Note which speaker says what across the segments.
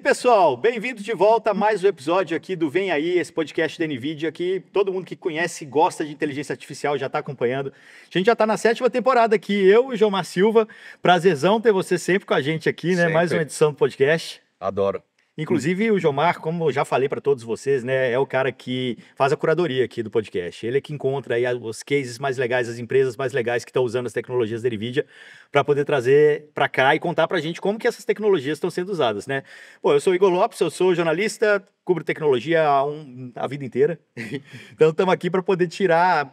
Speaker 1: Pessoal, bem-vindos de volta a mais um episódio aqui do Vem Aí, esse podcast da NVIDIA que todo mundo que conhece e gosta de inteligência artificial já está acompanhando. A gente já está na 7ª temporada aqui, eu e o Jomar Silva. Prazerzão ter você sempre com a gente aqui, né? Sempre. Mais uma edição do podcast.
Speaker 2: Adoro.
Speaker 1: Inclusive o Jomar, como eu já falei para todos vocês, né, é o cara que faz a curadoria aqui do podcast. Ele é que encontra aí os cases mais legais, as empresas mais legais que estão usando as tecnologias da NVIDIA para poder trazer para cá e contar para a gente como que essas tecnologias estão sendo usadas, né? Pô, eu sou o Igor Lopes, eu sou jornalista, cubro tecnologia a vida inteira. Então estamos aqui para poder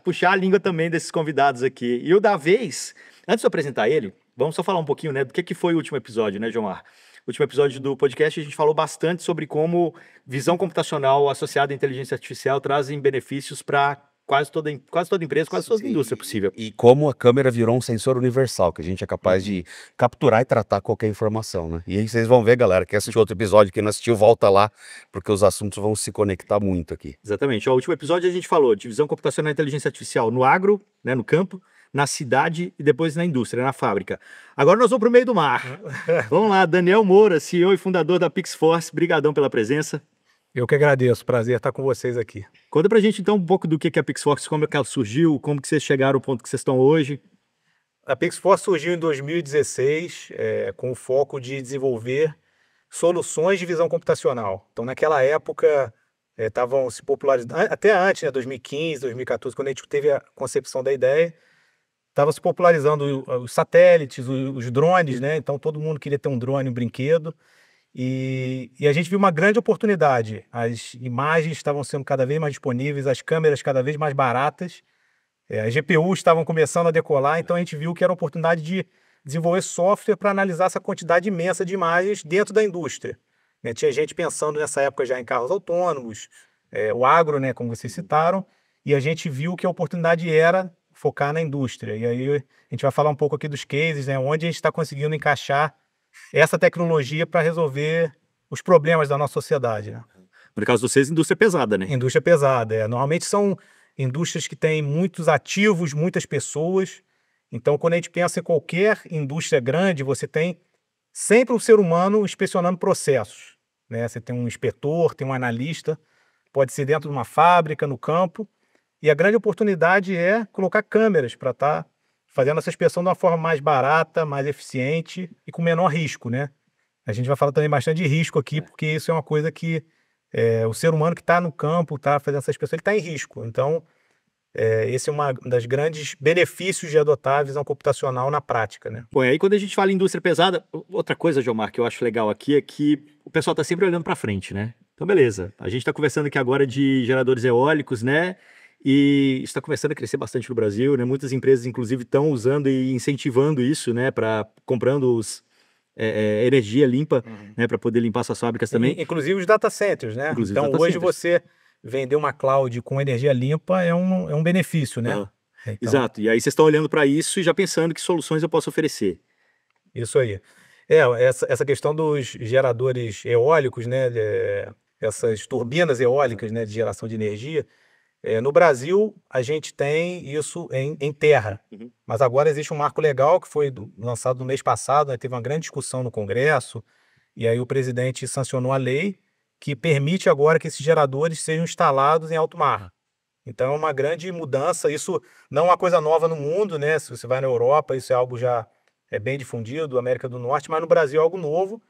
Speaker 1: puxar a língua também desses convidados aqui. E o da vez, antes de eu apresentar ele, vamos só falar um pouquinho, né, do que foi o último episódio, né, Jomar? No último episódio do podcast, a gente falou bastante sobre como visão computacional associada à inteligência artificial trazem benefícios para quase toda empresa, quase toda indústria possível.
Speaker 2: E como a câmera virou um sensor universal, que a gente é capaz de capturar e tratar qualquer informação, né? E aí vocês vão ver, galera, que assistiu outro episódio, quem não assistiu, volta lá, porque os assuntos vão se conectar muito aqui.
Speaker 1: Exatamente. O último episódio a gente falou de visão computacional e inteligência artificial no agro, né, no campo, na cidade e depois na indústria, na fábrica. Agora nós vamos para o meio do mar. Vamos lá, Daniel Moura, CEO e fundador da Pixforce, brigadão pela presença.
Speaker 3: Eu que agradeço, prazer estar com vocês aqui.
Speaker 1: Conta pra gente então um pouco do que é a Pixforce, como é que ela surgiu, como que vocês chegaram ao ponto que vocês estão hoje.
Speaker 3: A Pixforce surgiu em 2016 com o foco de desenvolver soluções de visão computacional. Então naquela época estavam se popularizando, até antes, né, 2015, 2014, quando a gente teve a concepção da ideia, estavam se popularizando os satélites, os drones, né? Então todo mundo queria ter um drone, um brinquedo. E a gente viu uma grande oportunidade. As imagens estavam sendo cada vez mais disponíveis, as câmeras cada vez mais baratas, as GPUs estavam começando a decolar, então a gente viu que era uma oportunidade de desenvolver software para analisar essa quantidade imensa de imagens dentro da indústria. Tinha gente pensando nessa época já em carros autônomos, o agro, né, como vocês citaram, e a gente viu que a oportunidade era focar na indústria. E aí a gente vai falar um pouco aqui dos cases, né, onde a gente está conseguindo encaixar essa tecnologia para resolver os problemas da nossa sociedade, né?
Speaker 1: No caso de vocês, indústria pesada, né?
Speaker 3: Indústria pesada, Normalmente são indústrias que têm muitos ativos, muitas pessoas. Então, quando a gente pensa em qualquer indústria grande, você tem sempre um ser humano inspecionando processos, né? Você tem um inspetor, tem um analista, pode ser dentro de uma fábrica, no campo. E a grande oportunidade é colocar câmeras para estar fazendo essa inspeção de uma forma mais barata, mais eficiente e com menor risco, né? A gente vai falar também bastante de risco aqui, porque isso é uma coisa que o ser humano que está no campo, está fazendo essa inspeção, ele está em risco. Então, esse é um das grandes benefícios de adotar a visão computacional na prática, né?
Speaker 1: Bom, e aí quando a gente fala em indústria pesada, outra coisa, Jomar, que eu acho legal aqui é que o pessoal está sempre olhando para frente, né? Então, beleza. A gente está conversando aqui agora de geradores eólicos, né? E está começando a crescer bastante no Brasil, né? Muitas empresas, inclusive, estão usando e incentivando isso, né? Comprando energia limpa, né? Para poder limpar suas fábricas também.
Speaker 3: Inclusive os data centers, né?
Speaker 1: Inclusive
Speaker 3: então, hoje você vender uma cloud com energia limpa é um benefício, né?
Speaker 1: Então... Exato. E aí vocês estão olhando para isso e já pensando que soluções eu posso oferecer.
Speaker 3: Isso aí. Essa questão dos geradores eólicos, né? Essas turbinas eólicas, né? De geração de energia. No Brasil, a gente tem isso em terra, mas agora existe um marco legal que foi lançado no mês passado, né, teve uma grande discussão no Congresso, e aí o presidente sancionou a lei que permite agora que esses geradores sejam instalados em alto mar. Então é uma grande mudança, isso não é uma coisa nova no mundo, né? Se você vai na Europa, isso é algo já bem difundido, América do Norte, mas no Brasil é algo novo,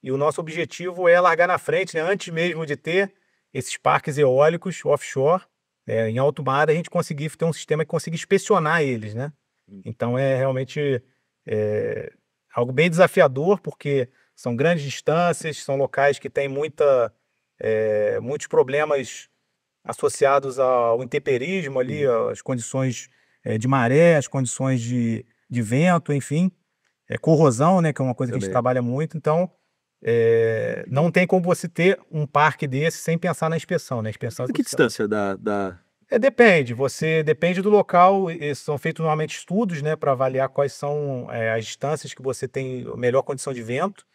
Speaker 3: e o nosso objetivo é largar na frente, né, antes mesmo de ter esses parques eólicos offshore, em alto mar, a gente conseguir ter um sistema que consiga inspecionar eles, né? Então é realmente algo bem desafiador, porque são grandes distâncias, são locais que têm muitos problemas associados ao intemperismo ali, as condições de maré, as condições de vento, enfim, corrosão, né? Que é uma coisa que a gente trabalha muito. Então, não tem como você ter um parque desse sem pensar na inspeção, né?
Speaker 1: Que distância da
Speaker 3: Depende. Depende do local. São feitos normalmente estudos, né, para avaliar quais são as distâncias que você tem a melhor condição de vento.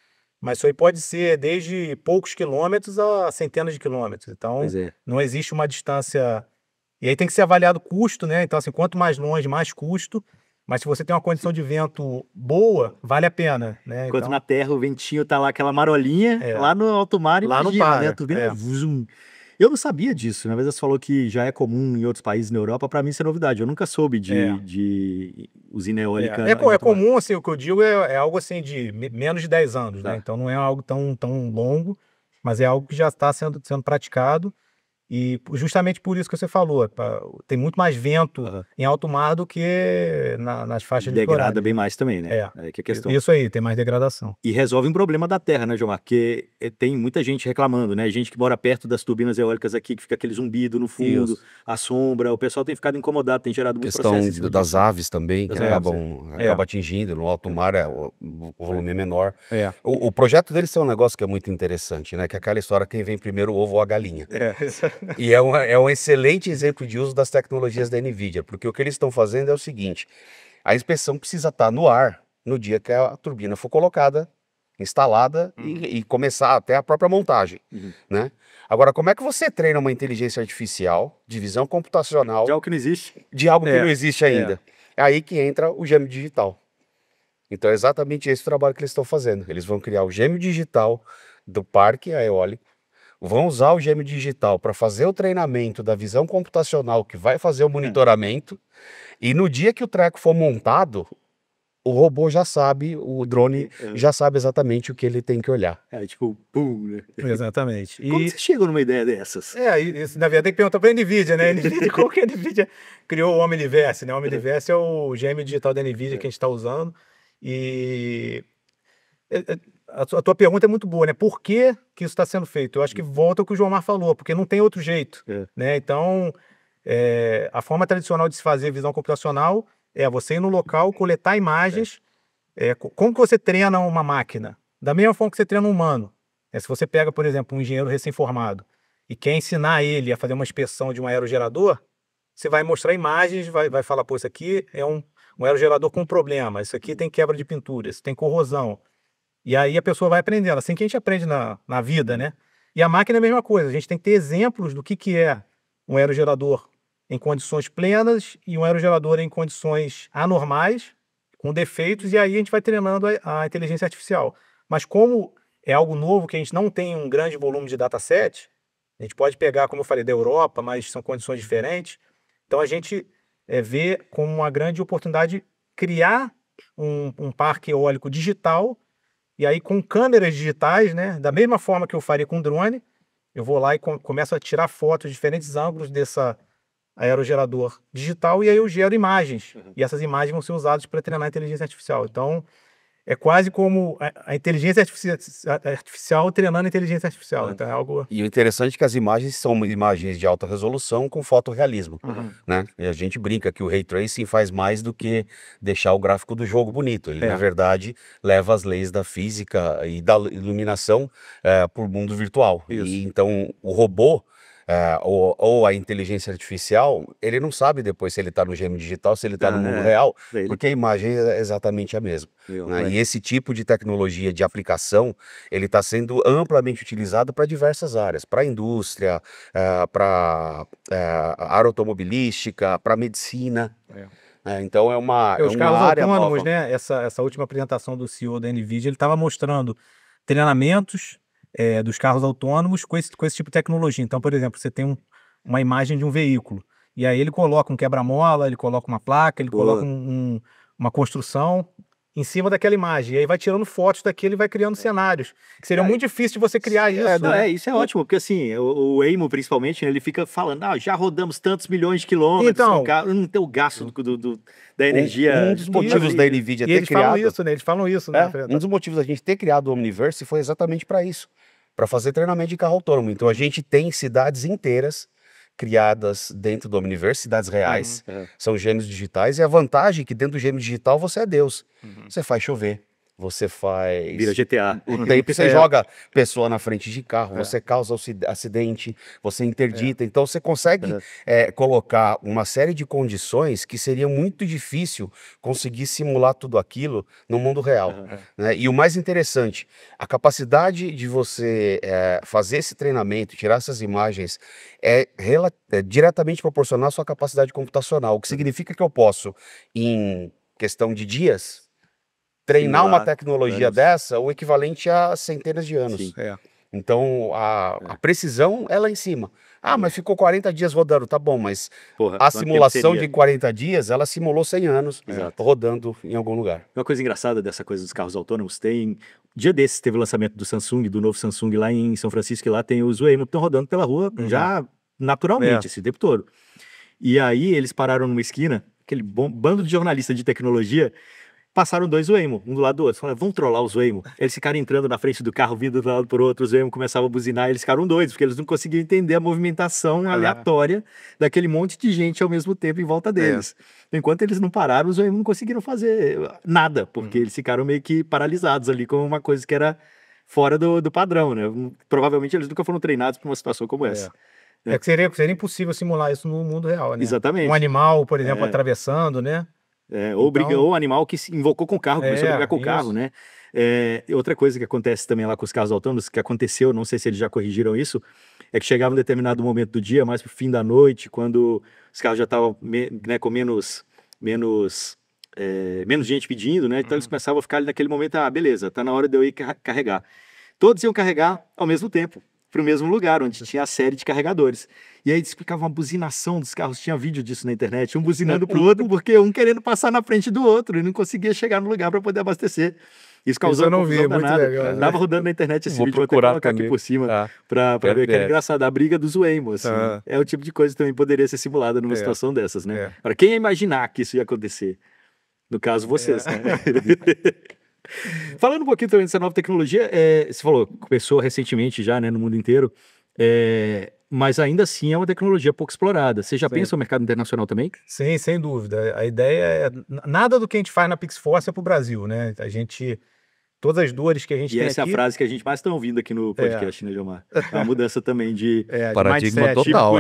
Speaker 3: Mas isso aí pode ser desde poucos quilômetros a centenas de quilômetros. Então,
Speaker 1: Pois é.
Speaker 3: não existe uma distância. E aí tem que ser avaliado o custo, né? Então, assim, quanto mais longe, mais custo. Mas se você tem uma condição de vento boa, vale a pena, né?
Speaker 1: Enquanto
Speaker 3: Então,
Speaker 1: na Terra o ventinho tá lá, aquela marolinha,
Speaker 3: É.
Speaker 1: lá no alto mar,
Speaker 3: Lá não
Speaker 1: imagina,
Speaker 3: para,
Speaker 1: né? Tu vê,
Speaker 3: é.
Speaker 1: vuzum. Eu não sabia disso. Na verdade, você falou que já é comum em outros países na Europa. Para mim, isso é novidade. Eu nunca soube de usina eólica.
Speaker 3: É
Speaker 1: em alto mar.
Speaker 3: comum, assim, o que eu digo é algo assim de menos de 10 anos, né?
Speaker 1: Tá.
Speaker 3: Então não é algo tão longo, mas é algo que já está sendo praticado. E justamente por isso que você falou, tem muito mais vento
Speaker 1: Aham.
Speaker 3: em alto mar do que nas faixas
Speaker 1: Degrada
Speaker 3: litorâneas.
Speaker 1: bem mais também, né?
Speaker 3: É.
Speaker 1: Aí que é a questão.
Speaker 3: Isso aí, tem mais degradação.
Speaker 1: E resolve um problema da terra, né, Gilmar? Porque tem muita gente reclamando, né? Gente que mora perto das turbinas eólicas aqui, que fica aquele zumbido no fundo,
Speaker 3: Isso.
Speaker 1: a sombra. O pessoal tem ficado incomodado, tem gerado muito
Speaker 2: Questão
Speaker 1: processo em cima
Speaker 2: das
Speaker 1: disso.
Speaker 2: aves também, que
Speaker 1: Das aves,
Speaker 2: acaba atingindo. No alto mar o volume é menor.
Speaker 3: É.
Speaker 2: O projeto deles é um negócio que é muito interessante, né? Que é aquela história, quem vem primeiro, o ovo ou a galinha. E é um excelente exemplo de uso das tecnologias da NVIDIA, porque o que eles estão fazendo é o seguinte: a inspeção precisa estar no ar no dia que a turbina for colocada, instalada e começar até a própria montagem, né? Agora, como é que você treina uma inteligência artificial de visão computacional
Speaker 1: De algo que não existe.
Speaker 2: de algo que não existe ainda? É aí que entra o gêmeo digital. Então é exatamente esse o trabalho que eles estão fazendo. Eles vão criar o gêmeo digital do parque eólico, vão usar o gêmeo digital para fazer o treinamento da visão computacional que vai fazer o monitoramento, e no dia que o treco for montado, o robô já sabe, o drone já sabe exatamente o que ele tem que olhar.
Speaker 1: É tipo, pum, né?
Speaker 3: Exatamente.
Speaker 1: Como você chega numa ideia dessas?
Speaker 3: Isso, na verdade, tem que perguntar para a NVIDIA, né? NVIDIA, como que a NVIDIA criou o Omniverse, né? O Omniverse é o gêmeo digital da NVIDIA que a gente está usando. E a tua pergunta é muito boa, né? Por que isso está sendo feito? Eu acho que volta ao que o João Mar falou, porque não tem outro jeito, né? Então, a forma tradicional de se fazer visão computacional é você ir no local, coletar imagens. Como que você treina uma máquina? Da mesma forma que você treina um humano. Se você pega, por exemplo, um engenheiro recém-formado e quer ensinar ele a fazer uma inspeção de um aerogerador, você vai mostrar imagens, vai falar, pô, isso aqui é um aerogerador com problema, isso aqui tem quebra de pintura, isso tem corrosão. E aí a pessoa vai aprendendo, assim que a gente aprende na vida, né? E a máquina é a mesma coisa, a gente tem que ter exemplos do que é um aerogerador em condições plenas e um aerogerador em condições anormais, com defeitos, e aí a gente vai treinando a inteligência artificial. Mas como é algo novo, que a gente não tem um grande volume de dataset, a gente pode pegar, como eu falei, da Europa, mas são condições diferentes. Então a gente vê como uma grande oportunidade criar um parque eólico digital, e aí com câmeras digitais, né? Da mesma forma que eu faria com drone, eu vou lá e começo a tirar fotos de diferentes ângulos dessa aerogerador digital, e aí eu gero imagens. E essas imagens vão ser usadas para treinar a inteligência artificial. Então, é quase como a inteligência artificial treinando a inteligência artificial. Então, é algo...
Speaker 2: E o interessante é que as imagens são imagens de alta resolução com fotorrealismo, né? E a gente brinca que o Ray Tracing faz mais do que deixar o gráfico do jogo bonito. Ele, na verdade, leva as leis da física e da iluminação para o mundo virtual. E, então, o robô... ou a inteligência artificial, ele não sabe depois se ele está no gêmeo digital, se ele está no mundo real, porque a imagem é exatamente a mesma, né? E esse tipo de tecnologia de aplicação, ele está sendo amplamente utilizado para diversas áreas, para a indústria, para a área automobilística, para a medicina. Então é uma
Speaker 3: Os carros
Speaker 2: área
Speaker 3: autônomos,
Speaker 2: nova.
Speaker 3: né? Essa última apresentação do CEO da NVIDIA, ele estava mostrando treinamentos dos carros autônomos com esse tipo de tecnologia. Então, por exemplo, você tem uma imagem de um veículo, e aí ele coloca um quebra-mola, ele coloca uma placa, ele coloca uma construção em cima daquela imagem, e aí vai tirando fotos daquilo e vai criando cenários, que seria muito difícil de você criar isso.
Speaker 1: Isso é ótimo, porque assim, o Waymo principalmente, né, ele fica falando, já rodamos tantos milhões de quilômetros,
Speaker 3: então,
Speaker 1: não tem o gasto da energia.
Speaker 2: Um dos motivos da NVIDIA ter criado...
Speaker 3: Eles falam isso, né?
Speaker 2: Um dos motivos da gente ter criado o Omniverse foi exatamente para isso, para fazer treinamento de carro autônomo. Então a gente tem cidades inteiras criadas dentro do Omniverse, cidades reais, são gêmeos digitais, e a vantagem é que dentro do gêmeo digital você é Deus. Você faz chover, você faz...
Speaker 1: Vira GTA.
Speaker 2: O tempo você joga pessoa na frente de carro, você causa acidente, você interdita. Então você consegue colocar uma série de condições que seria muito difícil conseguir simular tudo aquilo no mundo real. Né? E o mais interessante, a capacidade de você fazer esse treinamento, tirar essas imagens, é diretamente proporcional à sua capacidade computacional. O que significa que eu posso, em questão de dias, treinar uma tecnologia dessa o equivalente a centenas de anos. Então, a precisão é lá em cima. Mas ficou 40 dias rodando, tá bom, mas a simulação de 40 dias, ela simulou 100 anos rodando em algum lugar.
Speaker 1: Uma coisa engraçada dessa coisa dos carros autônomos, dia desses teve o lançamento do novo Samsung lá em São Francisco, e lá tem os Waymo que estão rodando pela rua já naturalmente, esse tempo todo. E aí eles pararam numa esquina, aquele bando de jornalistas de tecnologia, passaram 2 Waymo, um do lado do outro. Falaram, vamos trollar os Waymo. Eles ficaram entrando na frente do carro, vindo de um lado pro outro, os Waymo começavam a buzinar, e eles ficaram doidos, porque eles não conseguiam entender a movimentação aleatória daquele monte de gente ao mesmo tempo em volta deles. Enquanto eles não pararam, os Waymo não conseguiram fazer nada, porque eles ficaram meio que paralisados ali, com uma coisa que era fora do padrão, né? Provavelmente eles nunca foram treinados para uma situação como essa.
Speaker 3: Que seria impossível simular isso no mundo real, né?
Speaker 1: Exatamente.
Speaker 3: Um animal, por exemplo, atravessando, né?
Speaker 1: Ou o animal que se invocou com o carro, começou a brigar com o carro, né? Outra coisa que acontece também lá com os carros autônomos, que aconteceu, não sei se eles já corrigiram isso, é que chegava um determinado momento do dia, mais pro fim da noite, quando os carros já estavam com menos gente pedindo, né? Então eles começavam a ficar ali naquele momento, beleza, tá na hora de eu ir carregar. Todos iam carregar ao mesmo tempo, para o mesmo lugar, onde tinha a série de carregadores. E aí explicava uma buzinação dos carros, tinha vídeo disso na internet, um buzinando pro outro, porque um querendo passar na frente do outro e não conseguia chegar no lugar para poder abastecer. Isso causou uma confusão danada. Legal, tava rodando na internet esse vídeo, vou até colocar aqui por cima para ver, que era engraçado, a briga dos Waymo, assim. É o tipo de coisa que também poderia ser simulada numa situação dessas, né? Para quem ia imaginar que isso ia acontecer? No caso, vocês, né? Falando um pouquinho também dessa nova tecnologia, você falou, começou recentemente já, né, no mundo inteiro, mas ainda assim é uma tecnologia pouco explorada. Você já pensa no mercado internacional também?
Speaker 3: Sim, sem dúvida. A ideia nada do que a gente faz na Pixforce é para o Brasil, né? Todas as dores que a gente tem aqui...
Speaker 1: E essa é a frase que a gente mais está ouvindo aqui no podcast, né, Gilmar? É uma mudança também de
Speaker 2: paradigma total,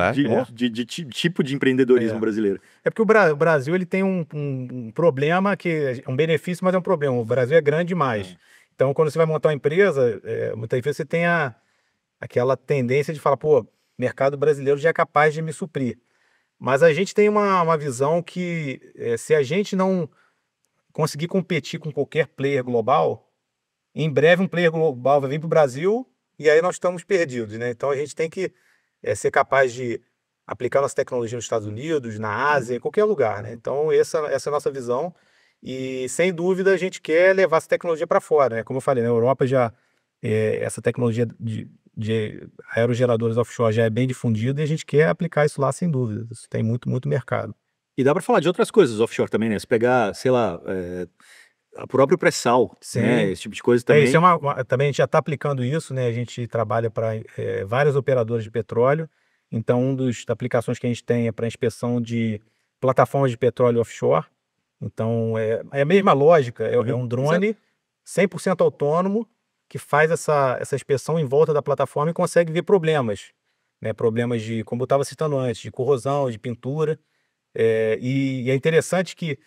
Speaker 1: de tipo de empreendedorismo brasileiro.
Speaker 3: É porque o Brasil ele tem um problema que é um benefício, mas é um problema. O Brasil é grande demais. Então, quando você vai montar uma empresa, muitas vezes você tem aquela tendência de falar, pô, mercado brasileiro já é capaz de me suprir. Mas a gente tem uma visão que se a gente não conseguir competir com qualquer player global, em breve um player global vai vir para o Brasil e aí nós estamos perdidos, né? Então a gente tem que ser capaz de aplicar nossa tecnologia nos Estados Unidos, na Ásia, em qualquer lugar, né? Então essa é a nossa visão e sem dúvida a gente quer levar essa tecnologia para fora, né? Como eu falei, na Europa já essa tecnologia de aerogeradores offshore já é bem difundida e a gente quer aplicar isso lá sem dúvida. Isso tem muito, muito mercado.
Speaker 1: E dá para falar de outras coisas offshore também, né? Se pegar, sei lá... o próprio pré-sal, né? Esse tipo de coisa também.
Speaker 3: Isso também a gente já está aplicando isso, né? A gente trabalha para vários operadores de petróleo. Então, uma das aplicações que a gente tem é para inspeção de plataformas de petróleo offshore. Então, é a mesma lógica. É um drone 100% autônomo que faz essa inspeção em volta da plataforma e consegue ver problemas, né? Problemas de, como eu estava citando antes, de corrosão, de pintura. E é interessante que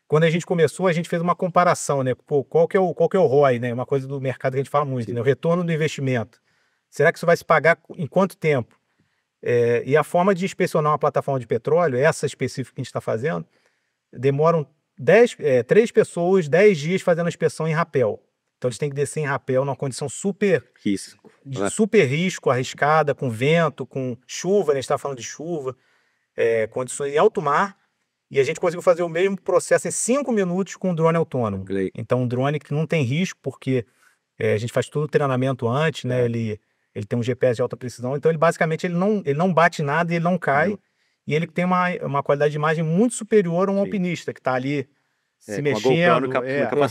Speaker 3: quando a gente começou, a gente fez uma comparação, né? Pô, qual que é o ROI, né? Uma coisa do mercado que a gente fala muito, né? O retorno do investimento. Será que isso vai se pagar em quanto tempo? E a forma de inspecionar uma plataforma de petróleo, essa específica que a gente está fazendo, demoram 3 pessoas, 10 dias fazendo a inspeção em rapel. Então, eles têm que descer em rapel numa condição super risco, arriscada, com vento, com chuva, né? A gente está falando de chuva, condições em alto mar. E a gente conseguiu fazer o mesmo processo em 5 minutos com um drone autônomo. Então, um drone que não tem risco, porque a gente faz todo o treinamento antes, né? Ele tem um GPS de alta precisão, então ele basicamente ele não bate nada e ele não cai. E ele tem uma qualidade de imagem muito superior a um alpinista que está ali se mexendo,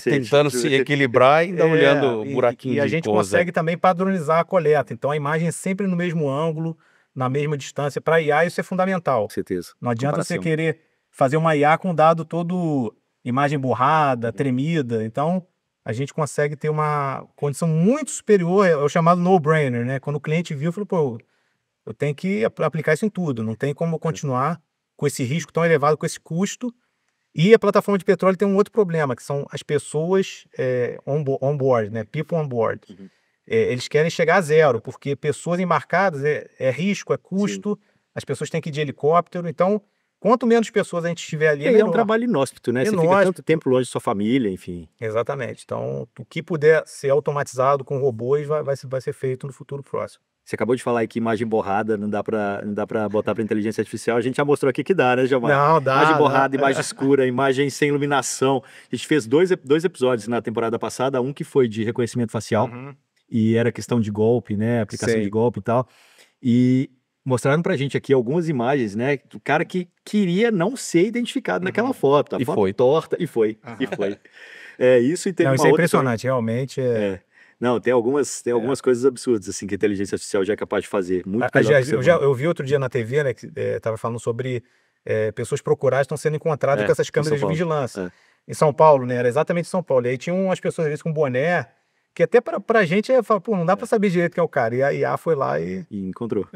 Speaker 2: tentando se equilibrar e ainda olhando o buraquinho
Speaker 3: e a gente consegue também padronizar a coleta. Então, a imagem é sempre no mesmo ângulo, na mesma distância. Para IA, isso é fundamental.
Speaker 1: Com certeza.
Speaker 3: Não adianta você querer fazer uma IA com dado todo imagem borrada, tremida. Então, a gente consegue ter uma condição muito superior, é o chamado no-brainer, né? Quando o cliente viu, falou, pô, eu tenho que aplicar isso em tudo, não tem como continuar com esse risco tão elevado, com esse custo. E a plataforma de petróleo tem um outro problema, que são as pessoas on board, né? People on board. Eles querem chegar a zero, porque pessoas embarcadas é risco, é custo, as pessoas têm que ir de helicóptero, então quanto menos pessoas a gente tiver ali,
Speaker 1: é um trabalho inóspito, né? Você fica tanto tempo longe da sua família, enfim.
Speaker 3: Exatamente. Então, o que puder ser automatizado com robôs vai ser feito no futuro próximo.
Speaker 1: Você acabou de falar aí que imagem borrada não dá para botar para inteligência artificial. A gente já mostrou aqui que dá, né, Gilmar?
Speaker 3: Não, dá.
Speaker 1: Imagem borrada, imagem escura, imagem sem iluminação. A gente fez dois episódios na temporada passada, um que foi de reconhecimento facial, e era questão de golpe, né? Aplicação de golpe e tal. E mostraram pra gente aqui algumas imagens, né? Do cara que queria não ser identificado naquela foto. A foto foi torta e foi. Isso e teve
Speaker 3: isso é impressionante, realmente.
Speaker 1: Não, tem algumas coisas absurdas assim que a inteligência artificial já é capaz de fazer. Muito
Speaker 3: eu vi outro dia na TV, né, que estava falando sobre pessoas procuradas estão sendo encontradas com essas câmeras de vigilância. Em São Paulo, né? Era exatamente em São Paulo. E aí tinham umas pessoas às vezes com boné, que até pra gente pô, não dá pra saber direito quem é o cara. E a IA foi lá e
Speaker 1: encontrou.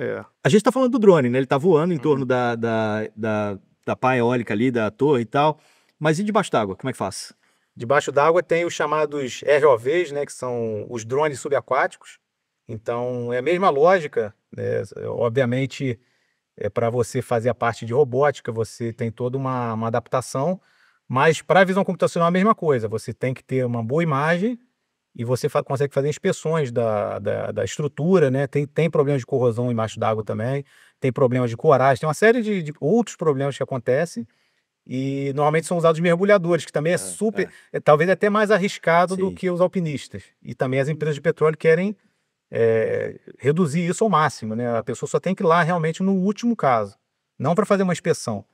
Speaker 1: A gente tá falando do drone, né? Ele tá voando em torno da pá eólica ali, da torre e tal. Mas e debaixo d'água? Como é que faz?
Speaker 3: Debaixo d'água tem os chamados ROVs, né, que são os drones subaquáticos. Então, é a mesma lógica, né? Obviamente, para você fazer a parte de robótica, você tem toda uma adaptação, mas para a visão computacional é a mesma coisa. Você tem que ter uma boa imagem e você consegue fazer inspeções da estrutura, né? Tem problemas de corrosão embaixo d'água também, tem problemas de coragem, tem uma série de outros problemas que acontecem. E normalmente são usados mergulhadores, que também talvez até mais arriscado do que os alpinistas. E também as empresas de petróleo querem reduzir isso ao máximo, né? A pessoa só tem que ir lá realmente no último caso, não para fazer uma inspeção.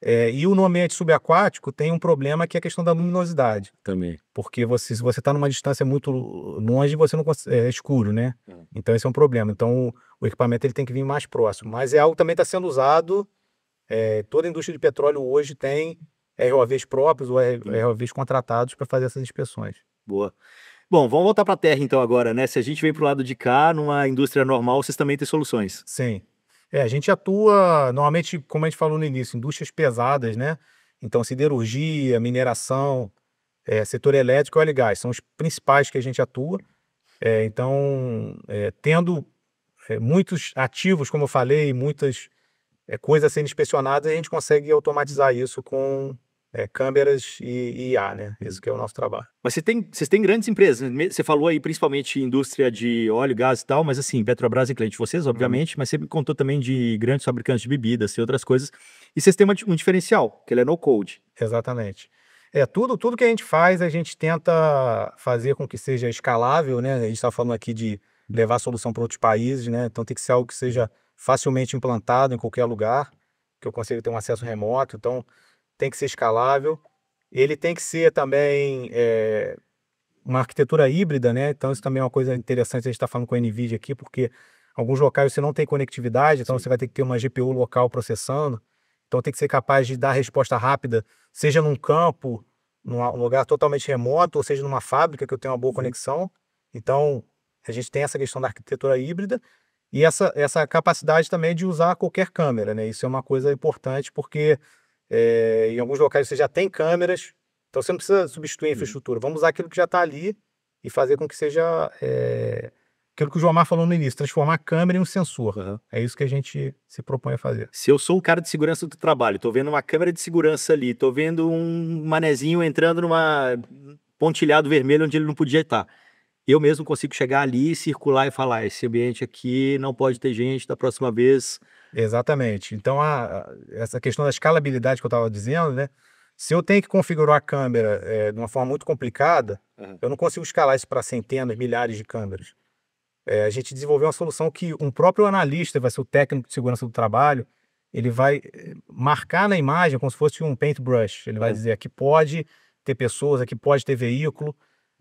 Speaker 3: E no ambiente subaquático tem um problema que é a questão da luminosidade.
Speaker 1: Também.
Speaker 3: Porque se você está numa distância muito longe, você não é escuro, né? Então esse é um problema. Então o equipamento ele tem que vir mais próximo. Mas é algo que também está sendo usado. Toda a indústria de petróleo hoje tem ROVs próprios ou ROVs contratados para fazer essas inspeções.
Speaker 1: Boa. Bom, vamos voltar para a Terra então agora, né? Se a gente vem para o lado de cá, numa indústria normal, vocês também têm soluções.
Speaker 3: Sim. A gente atua, normalmente, como a gente falou no início, indústrias pesadas, né? Então, siderurgia, mineração, setor elétrico e óleo e gás, são os principais que a gente atua. Então, tendo muitos ativos, como eu falei, muitas coisas a serem inspecionadas, a gente consegue automatizar isso com câmeras e IA, né? Esse que é o nosso trabalho.
Speaker 1: Mas vocês têm grandes empresas, você falou aí principalmente indústria de óleo, gás e tal, mas assim, Petrobras é cliente de vocês, obviamente, mas você me contou também de grandes fabricantes de bebidas e outras coisas, e vocês têm um diferencial, que ele é no-code.
Speaker 3: Exatamente. Tudo que a gente faz, a gente tenta fazer com que seja escalável, né? A gente está falando aqui de levar a solução para outros países, né? Então tem que ser algo que seja facilmente implantado em qualquer lugar, que eu consiga ter um acesso remoto, então tem que ser escalável. Ele tem que ser também uma arquitetura híbrida, né? Então isso também é uma coisa interessante, a gente está falando com a NVIDIA aqui, porque alguns locais você não tem conectividade, então você vai ter que ter uma GPU local processando, então tem que ser capaz de dar resposta rápida, seja num campo, num lugar totalmente remoto, ou seja numa fábrica que eu tenho uma boa conexão. Então a gente tem essa questão da arquitetura híbrida, e essa capacidade também de usar qualquer câmera, né? Isso é uma coisa importante porque em alguns locais você já tem câmeras, então você não precisa substituir a infraestrutura. Vamos usar aquilo que já está ali e fazer com que seja aquilo que o Joamar falou no início, transformar a câmera em um sensor. É isso que a gente se propõe a fazer.
Speaker 1: Se eu sou um cara de segurança do trabalho, estou vendo uma câmera de segurança ali, estou vendo um manezinho entrando numa pontilhado vermelho onde ele não podia estar. Eu mesmo consigo chegar ali, circular e falar, esse ambiente aqui não pode ter gente, da próxima vez...
Speaker 3: Exatamente. Então, essa questão da escalabilidade que eu estava dizendo, né? Se eu tenho que configurar a câmera de uma forma muito complicada, eu não consigo escalar isso para centenas, milhares de câmeras. A gente desenvolveu uma solução que um próprio analista, vai ser o técnico de segurança do trabalho, ele vai marcar na imagem como se fosse um paintbrush. Ele vai dizer, aqui pode ter pessoas, aqui pode ter veículo,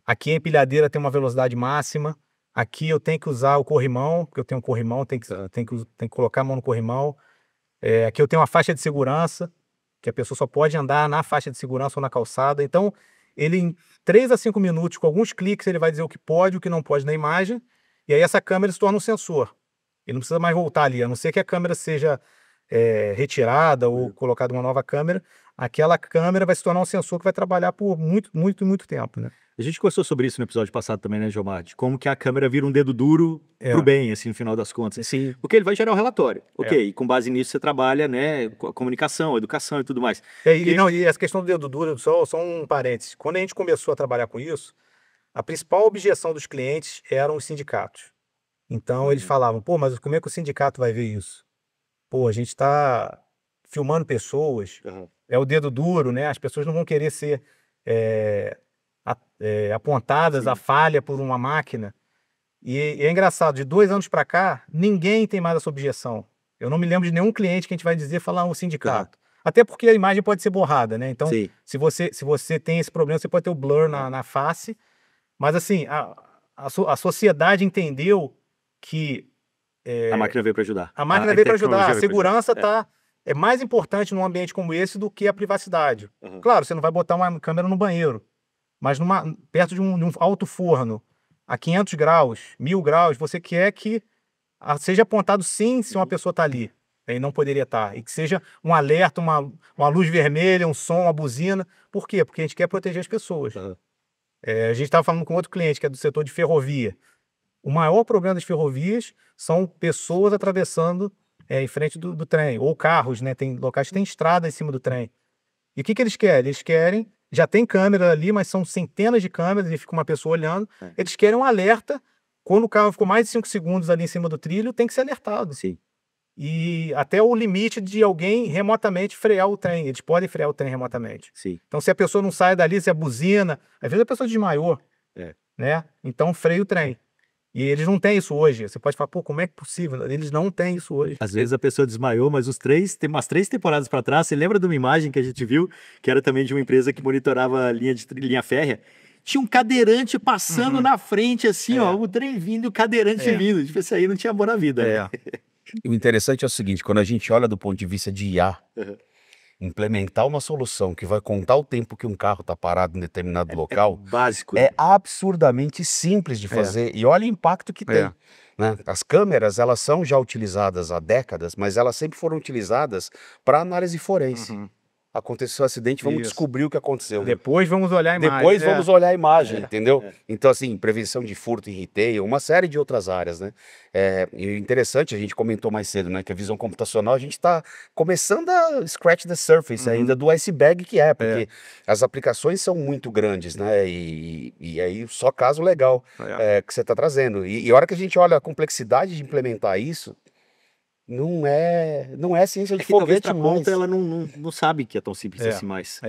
Speaker 3: aqui a empilhadeira tem uma velocidade máxima, aqui eu tenho que usar o corrimão, porque eu tenho um corrimão, tem que colocar a mão no corrimão. Aqui eu tenho uma faixa de segurança, que a pessoa só pode andar na faixa de segurança ou na calçada. Então, ele em 3 a 5 minutos, com alguns cliques, ele vai dizer o que pode e o que não pode na imagem, e aí essa câmera se torna um sensor. Ele não precisa mais voltar ali, a não ser que a câmera seja retirada ou colocada uma nova câmera, aquela câmera vai se tornar um sensor que vai trabalhar por muito tempo, né?
Speaker 1: A gente conversou sobre isso no episódio passado também, né, Gilmar? De como que a câmera vira um dedo duro pro bem, assim, no final das contas.
Speaker 3: Sim.
Speaker 1: Porque ele vai gerar um relatório. Ok, e com base nisso você trabalha, né, a comunicação, a educação e tudo mais.
Speaker 3: E essa questão do dedo duro, só um parênteses. Quando a gente começou a trabalhar com isso, a principal objeção dos clientes eram os sindicatos. Então eles falavam, pô, mas como é que o sindicato vai ver isso? Pô, a gente está filmando pessoas, é o dedo duro, né? As pessoas não vão querer ser apontadas a falha por uma máquina. E é engraçado, de 2 anos para cá, ninguém tem mais essa objeção. Eu não me lembro de nenhum cliente que a gente vai dizer falar um sindicato. Até porque a imagem pode ser borrada, né? Então, se você tem esse problema, você pode ter o blur na face. Mas assim, a sociedade entendeu que
Speaker 1: a máquina veio para ajudar.
Speaker 3: A máquina veio para ajudar. A segurança é mais importante num ambiente como esse do que a privacidade. Claro, você não vai botar uma câmera no banheiro, mas perto de um alto forno, a 500 graus, 1000 graus, você quer que seja apontado sim se uma pessoa está ali. E não poderia estar. E que seja um alerta, uma luz vermelha, um som, uma buzina. Por quê? Porque a gente quer proteger as pessoas. A gente estava falando com outro cliente que é do setor de ferrovia. O maior problema das ferrovias são pessoas atravessando em frente do trem, ou carros, né? Tem locais que tem estrada em cima do trem. E o que eles querem? Eles querem, já tem câmera ali, mas são centenas de câmeras e fica uma pessoa olhando. Eles querem um alerta, quando o carro ficou mais de 5 segundos ali em cima do trilho, tem que ser alertado.
Speaker 1: Sim.
Speaker 3: E até o limite de alguém remotamente frear o trem. Eles podem frear o trem remotamente.
Speaker 1: Sim.
Speaker 3: Então, se a pessoa não sai dali, se a buzina, às vezes a pessoa desmaiou, né? Então, freia o trem. E eles não têm isso hoje. Você pode falar, pô, como é que é possível? Eles não têm isso hoje.
Speaker 1: Às vezes a pessoa desmaiou, mas tem umas 3 temporadas para trás, você lembra de uma imagem que a gente viu, que era também de uma empresa que monitorava linha férrea? Tinha um cadeirante passando na frente, assim, ó, o trem vindo e o cadeirante vindo. Tipo, esse aí não tinha amor na vida. Né?
Speaker 2: E o interessante é o seguinte, quando a gente olha do ponto de vista de IA, implementar uma solução que vai contar o tempo que um carro está parado em determinado local
Speaker 1: básico.
Speaker 2: É absurdamente simples de fazer e olha o impacto que tem. Né? As câmeras, elas são já utilizadas há décadas, mas elas sempre foram utilizadas para análise forense. Aconteceu um acidente, vamos descobrir o que aconteceu.
Speaker 3: Depois vamos olhar a imagem.
Speaker 2: Depois vamos olhar a imagem, entendeu? Então, assim, prevenção de furto em retail, uma série de outras áreas, né? E interessante, a gente comentou mais cedo, né? Que a visão computacional, a gente está começando a scratch the surface ainda do iceberg que porque as aplicações são muito grandes, né? E aí, só caso legal que você está trazendo. E a hora que a gente olha a complexidade de implementar isso, não é ciência de foguete mais.
Speaker 1: Ponta, ela não sabe que é tão simples assim mais.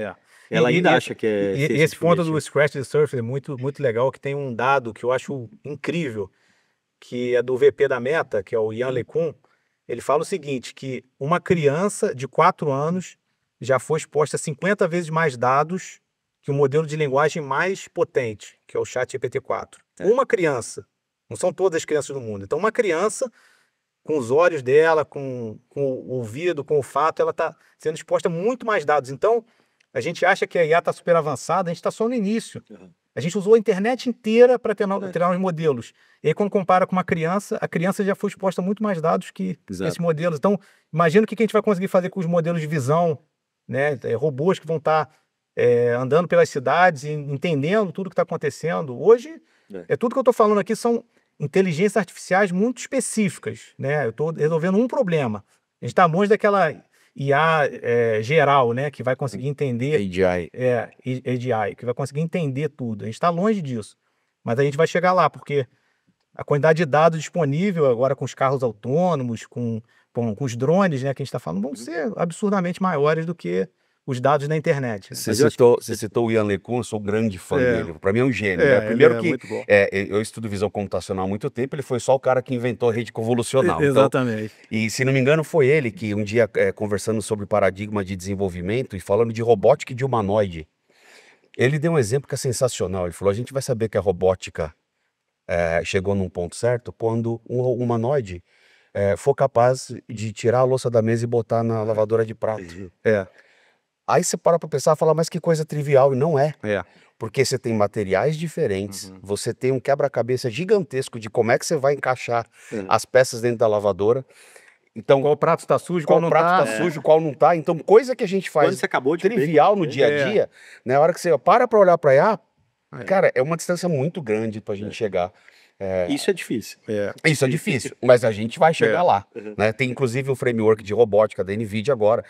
Speaker 1: Ela
Speaker 3: E-
Speaker 1: ainda
Speaker 3: e-
Speaker 1: acha que é
Speaker 3: E
Speaker 1: ciência
Speaker 3: esse
Speaker 1: de
Speaker 3: ponto
Speaker 1: foguete.
Speaker 3: do Scratch the Surface é muito legal, que tem um dado que eu acho incrível, que é do VP da Meta, que é o Yann LeCun. Ele fala o seguinte, que uma criança de 4 anos já foi exposta a 50 vezes mais dados que o modelo de linguagem mais potente, que é o ChatGPT-4. Uma criança, não são todas as crianças do mundo. Então, uma criança, com os olhos dela, com o ouvido, com o olfato, ela está sendo exposta a muito mais dados. Então, a gente acha que a IA está super avançada, a gente está só no início. A gente usou a internet inteira para treinar os modelos. E aí, quando compara com uma criança, a criança já foi exposta a muito mais dados que esses modelos. Então, imagina o que a gente vai conseguir fazer com os modelos de visão, né? Robôs que vão estar andando pelas cidades e entendendo tudo que está acontecendo. Hoje, tudo que eu estou falando aqui são inteligências artificiais muito específicas, né? Eu estou resolvendo um problema. A gente está longe daquela IA geral, né? Que vai conseguir entender... AGI, que vai conseguir entender tudo. A gente está longe disso. Mas a gente vai chegar lá, porque a quantidade de dados disponível agora com os carros autônomos, com os drones, né? Que a gente está falando, vão ser absurdamente maiores do que os dados da internet. Né?
Speaker 2: Você citou o Yann LeCun, eu sou um grande fã dele. Para mim é um gênio. Né? Primeiro que eu estudo visão computacional há muito tempo, ele foi só o cara que inventou a rede convolucional.
Speaker 3: Exatamente.
Speaker 2: Então, e se não me engano foi ele que um dia, conversando sobre paradigma de desenvolvimento e falando de robótica e de humanoide, ele deu um exemplo que é sensacional. Ele falou, a gente vai saber que a robótica chegou num ponto certo quando um humanoide for capaz de tirar a louça da mesa e botar na lavadora de prato. Aí você para pensar e fala, mas que coisa trivial, e não é. porque você tem materiais diferentes, você tem um quebra-cabeça gigantesco de como é que você vai encaixar as peças dentro da lavadora. Então,
Speaker 3: Qual prato está sujo,
Speaker 2: qual
Speaker 3: qual não
Speaker 2: prato
Speaker 3: está.
Speaker 2: tá sujo, qual não tá. Então, coisa que a gente
Speaker 1: Quando
Speaker 2: faz
Speaker 1: você acabou de
Speaker 2: trivial no dia a dia, na hora que você para olhar para IA, cara, é uma distância muito grande para a gente chegar.
Speaker 1: Isso é difícil.
Speaker 2: Isso é difícil, mas a gente vai chegar lá. Né? Tem inclusive o framework de robótica da NVIDIA agora,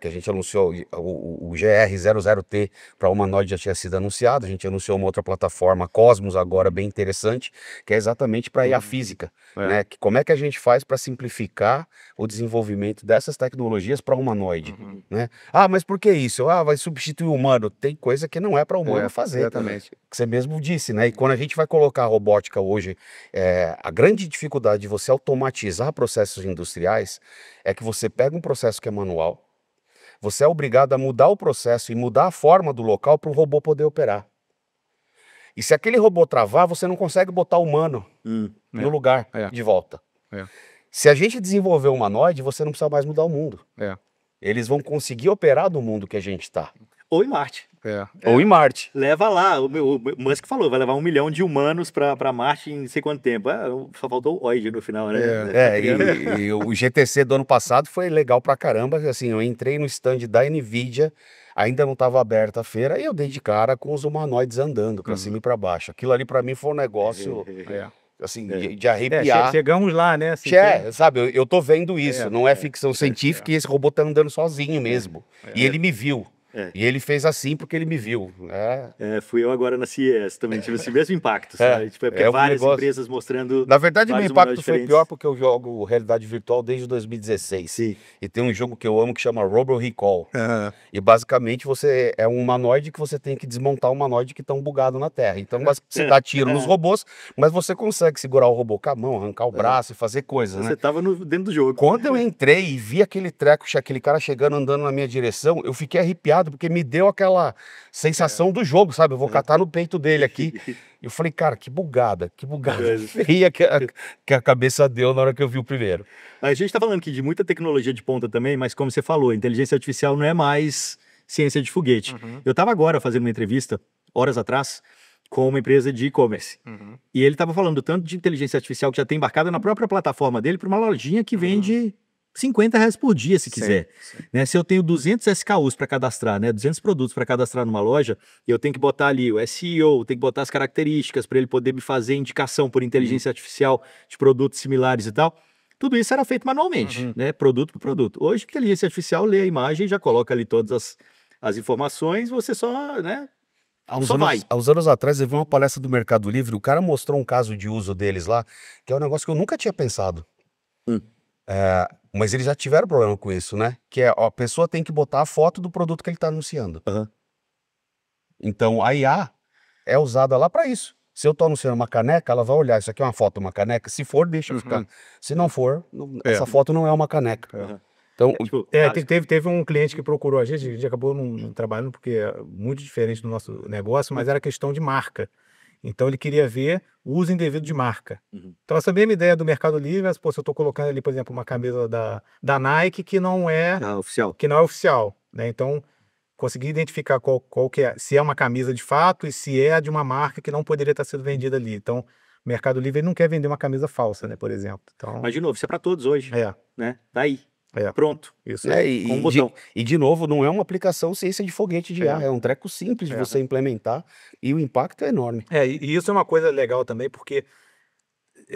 Speaker 2: que a gente anunciou, o GR00T para humanoide já tinha sido anunciado, a gente anunciou uma outra plataforma, Cosmos, agora bem interessante, que é exatamente para IA física. Né? Que como é que a gente faz para simplificar o desenvolvimento dessas tecnologias para humanoide? Né? Ah, mas por que isso? Ah, vai substituir o humano. Tem coisa que não é para humano fazer.
Speaker 3: Exatamente.
Speaker 2: Que você mesmo disse, né? E quando a gente vai colocar a robótica hoje, a grande dificuldade de você automatizar processos industriais é que você pega um processo que é manual, você é obrigado a mudar o processo e mudar a forma do local para o robô poder operar. E se aquele robô travar, você não consegue botar o humano no lugar de volta. Se a gente desenvolver um humanoide, você não precisa mais mudar o mundo. Eles vão conseguir operar no mundo que a gente está.
Speaker 1: Ou em Marte.
Speaker 2: Ou em Marte.
Speaker 1: Leva lá, o Musk falou, vai levar 1 milhão de humanos para Marte em não sei quanto tempo. Só faltou o Oid no final, né?
Speaker 2: E o GTC do ano passado foi legal pra caramba. Assim, eu entrei no stand da NVIDIA, ainda não estava aberta a feira, e eu dei de cara com os humanoides andando para cima e para baixo. Aquilo ali para mim foi um negócio... assim, de arrepiar.
Speaker 3: Chegamos lá, né? Assim,
Speaker 2: sabe, eu tô vendo isso, não é ficção científica, e esse robô tá andando sozinho mesmo. E ele me viu. E ele fez assim porque ele me viu.
Speaker 1: Fui eu agora na CES também, tive esse mesmo impacto, sabe? Tipo, porque várias empresas mostrando.
Speaker 2: Na verdade, meu impacto foi pior porque eu
Speaker 1: jogo
Speaker 2: jogo realidade virtual desde 2016.
Speaker 1: Sim.
Speaker 2: E tem um jogo que eu amo que chama Robo Recall. E basicamente você é um humanoide que você tem que desmontar um humanoide que estão bugado na Terra. Então você dá tiro nos robôs, mas você consegue segurar o robô com a mão, arrancar o braço e fazer coisas, né?
Speaker 1: Você tava dentro do jogo.
Speaker 2: Quando eu entrei e vi aquele treco, aquele cara chegando, andando na minha direção, eu fiquei arrepiado, porque me deu aquela sensação do jogo, sabe? Eu vou catar no peito dele aqui. E eu falei, cara, que bugada feia que a cabeça deu na hora que eu vi o primeiro.
Speaker 1: A gente tá falando aqui de muita tecnologia de ponta também, mas como você falou, a inteligência artificial não é mais ciência de foguete. Eu tava agora fazendo uma entrevista, horas atrás, com uma empresa de e-commerce. E ele tava falando tanto de inteligência artificial que já tem embarcada na própria plataforma dele para uma lojinha que vende R$50 por dia, se quiser. Né? Se eu tenho 200 SKUs para cadastrar, né? 200 produtos para cadastrar numa loja, eu tenho que botar ali o SEO, tenho que botar as características para ele poder me fazer indicação por inteligência artificial de produtos similares e tal. Tudo isso era feito manualmente, né? Produto por produto. Hoje, a inteligência artificial lê a imagem e já coloca ali todas as informações, você só, né?
Speaker 2: Há uns anos atrás, eu vi uma palestra do Mercado Livre, o cara mostrou um caso de uso deles lá, que é um negócio que eu nunca tinha pensado. Mas eles já tiveram problema com isso, né? Que é, a pessoa tem que botar a foto do produto que ele está anunciando. Então, a IA é usada lá para isso. Se eu estou anunciando uma caneca, ela vai olhar, isso aqui é uma foto de uma caneca? Se for, deixa ficar. Se não for, essa foto não é uma caneca. Então,
Speaker 3: teve um cliente que procurou a gente acabou não trabalhando porque é muito diferente do nosso negócio, mas era questão de marca. Então ele queria ver o uso indevido de marca. Então essa mesma ideia do Mercado Livre, se eu estou colocando ali, por exemplo, uma camisa da Nike que não é oficial, né? Então conseguir identificar qual que é, se é uma camisa de fato e se é de uma marca que não poderia estar sendo vendida ali. Então o Mercado Livre não quer vender uma camisa falsa, né, por exemplo. Então,
Speaker 1: mas de novo, isso é para todos hoje, né? Tá aí. Pronto.
Speaker 3: Isso
Speaker 2: com um botão. E de novo, não é uma aplicação ciência de foguete de IA, é um treco simples de você implementar e o impacto é enorme.
Speaker 3: E isso é uma coisa legal também, porque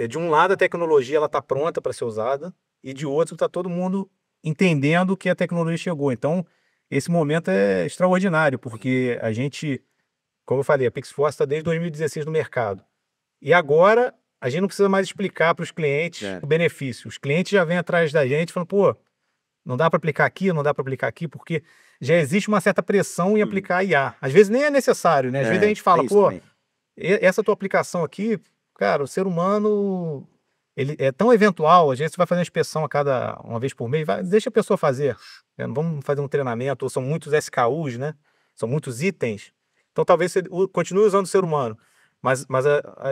Speaker 3: de um lado a tecnologia ela está pronta para ser usada e de outro está todo mundo entendendo que a tecnologia chegou. Então, esse momento é extraordinário, porque a gente, como eu falei, a PixForce está desde 2016 no mercado. E agora a gente não precisa mais explicar para os clientes o benefício. Os clientes já vêm atrás da gente falando, pô, não dá para aplicar aqui, não dá para aplicar aqui, porque já existe uma certa pressão em aplicar a IA. Às vezes nem é necessário, né? Às vezes a gente fala, pô, essa tua aplicação aqui, cara, o ser humano, ele é tão eventual, às vezes você vai fazer uma inspeção uma vez por mês, deixa a pessoa fazer. Não vamos fazer um treinamento, ou são muitos SKUs, né? São muitos itens. Então talvez você continue usando o ser humano. Mas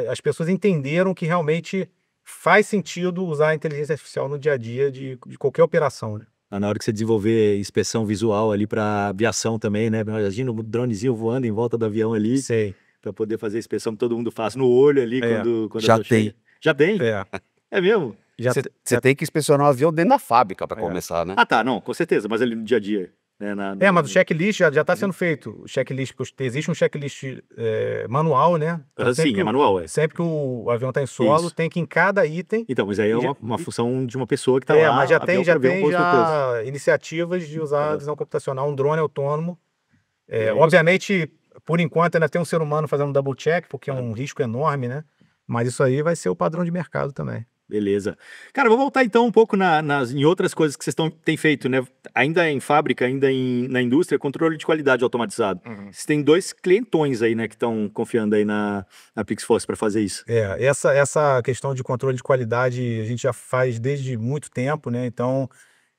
Speaker 3: as pessoas entenderam que realmente faz sentido usar a inteligência artificial no dia a dia de qualquer operação, né?
Speaker 1: Na hora que você desenvolver inspeção visual ali para aviação também, né? Imagina um dronezinho voando em volta do avião ali,
Speaker 3: Sei.
Speaker 1: para poder fazer a inspeção que todo mundo faz no olho ali quando
Speaker 2: Já
Speaker 1: a chega.
Speaker 2: tem.
Speaker 1: Já tem?
Speaker 3: É.
Speaker 1: É mesmo?
Speaker 2: Você tem que inspecionar o avião dentro da fábrica para começar, né?
Speaker 1: Ah, tá, não, com certeza, mas ali no dia a dia, né?
Speaker 3: Mas o checklist já está sendo feito. O checklist, existe um checklist manual, né? Então,
Speaker 1: Sim, é manual,
Speaker 3: Sempre que o avião está em solo,
Speaker 1: Isso.
Speaker 3: tem que em cada item.
Speaker 1: Então, mas aí é uma função de uma pessoa que está lá.
Speaker 3: Mas já tem
Speaker 1: posto.
Speaker 3: iniciativas de usar a visão computacional, um drone autônomo.
Speaker 1: isso.
Speaker 3: Obviamente, por enquanto, ainda tem um ser humano fazendo double check, porque é um risco enorme, né? Mas isso aí vai ser o padrão de mercado também.
Speaker 1: Beleza. Cara, vou voltar então um pouco em outras coisas que vocês têm feito, né? Ainda em fábrica, na indústria, controle de qualidade automatizado. Vocês têm 2 clientões aí, né, que estão confiando aí na PixForce para fazer isso.
Speaker 3: Essa questão de controle de qualidade a gente já faz desde muito tempo, né? Então,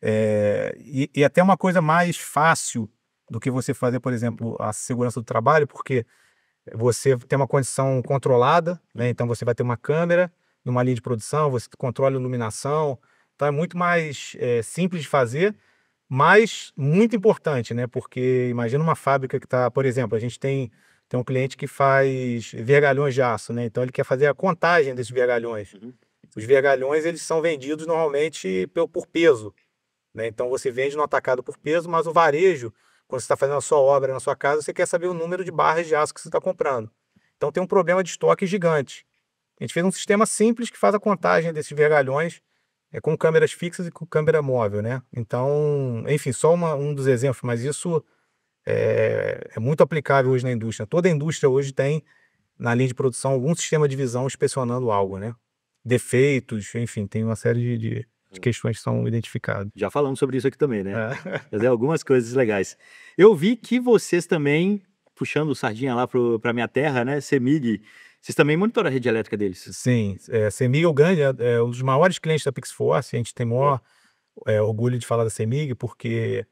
Speaker 3: e até uma coisa mais fácil do que você fazer, por exemplo, a segurança do trabalho, porque você tem uma condição controlada, né? Então você vai ter uma câmera numa linha de produção, você controla a iluminação, então é muito mais simples de fazer, mas muito importante, né? Porque imagina uma fábrica que está, por exemplo, a gente tem um cliente que faz vergalhões de aço, né? Então ele quer fazer a contagem desses vergalhões. Os vergalhões, eles são vendidos normalmente por peso, né? Então você vende no atacado por peso, mas o varejo, quando você está fazendo a sua obra na sua casa, você quer saber o número de barras de aço que você está comprando. Então tem um problema de estoque gigante. A gente fez um sistema simples que faz a contagem desses vergalhões com câmeras fixas e com câmera móvel, né? Então, enfim, só um dos exemplos, mas isso é muito aplicável hoje na indústria. Toda a indústria hoje tem, na linha de produção, algum sistema de visão inspecionando algo, né? Defeitos, enfim, tem uma série de questões que são identificadas.
Speaker 1: Já falamos sobre isso aqui também, né? Fazer algumas coisas legais. Eu vi que vocês também, puxando o sardinha lá para minha terra, né? CEMIG, vocês também monitoram a rede elétrica deles?
Speaker 3: Sim, CEMIG é o grande, é um dos maiores clientes da PixForce. A gente tem maior orgulho de falar da CEMIG, porque